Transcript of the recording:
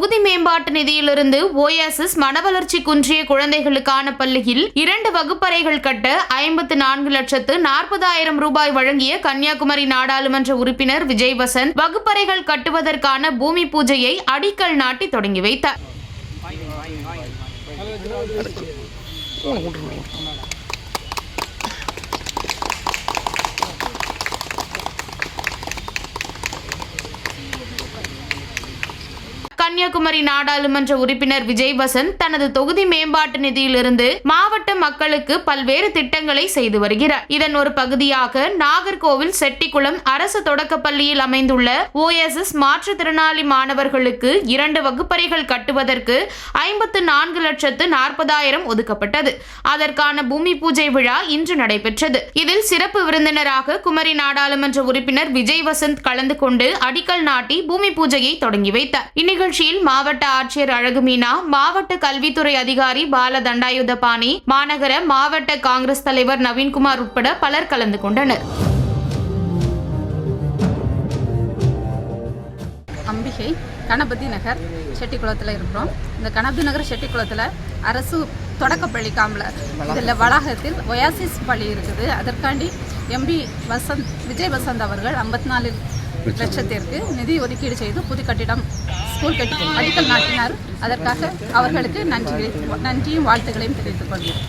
தொகுதி மேம்பாட்டு நிதியிலிருந்து ஓயாசிஸ் மனவளர்ச்சி குன்றிய குழந்தைகளுக்கான பள்ளியில் 2 வகுப்பறைகள் கட்ட 54,40,000 ரூபாய் வழங்கிய கன்னியாகுமரி நாடாளுமன்ற உறுப்பினர் விஜய் வசந்த் வகுப்பறைகள் கட்டுவதற்கான பூமி பூஜையை அடிக்கல் நாட்டி தொடங்கி வைத்தார். கன்னியாகுமரி நாடாளுமன்ற உறுப்பினர் விஜய் வசந்த் தனது தொகுதி மேம்பாட்டு நிதியிலிருந்து மாவட்ட மக்களுக்கு பல்வேறு திட்டங்களை செய்து வருகிறார். இதன் ஒரு பகுதியாக நாகர்கோவில் செட்டிக்குளம் அரசு தொடக்கப்பள்ளியில் அமைந்துள்ள ஓஎஸ்எஸ் மாற்றுத்திறனாளி மாணவர்களுக்கு 2 வகுப்பறைகள் கட்டுவதற்கு 54,40,000 ஒதுக்கப்பட்டது. அதற்கான பூமி பூஜை விழா இன்று நடைபெற்றது. இதில் சிறப்பு விருந்தினராக குமரி நாடாளுமன்ற உறுப்பினர் விஜய் வசந்த் கலந்து கொண்டு அடிக்கல் நாட்டி பூமி பூஜையை தொடங்கி வைத்தார். இந்நிகழ்ச்சியில் மாவட்ட ஆட்சியர் அழகுமீனா, மாவட்ட கல்வித்துறை அதிகாரி பால தண்டாயுதபாணி, மாநகர மாவட்ட காங்கிரஸ் தலைவர் நவீன்குமார் உட்பட பலர் கலந்து கொண்டனர். அம்பிகை கணபதி நகர் செட்டிக்குளத்தில் இருக்கிறோம். இந்த கணபதி நகர் செட்டிக்குளத்தில் அரசு தொடக்கப்பள்ளி இதில் வளாகத்தில் ஒயாசிஸ் பள்ளி இருக்குது. அதற்காண்டி எம்பி விஜய் வசந்த் அவர்கள் 54 லட்சத்திற்கு நிதி ஒதுக்கீடு செய்து புது கட்டிடம் ஸ்கூல் அடிக்கல் நாட்டினார். அதற்காக அவர்களுக்கு நன்றியும் வாழ்த்துக்களையும் தெரிவித்துக் கொள்கிறேன்.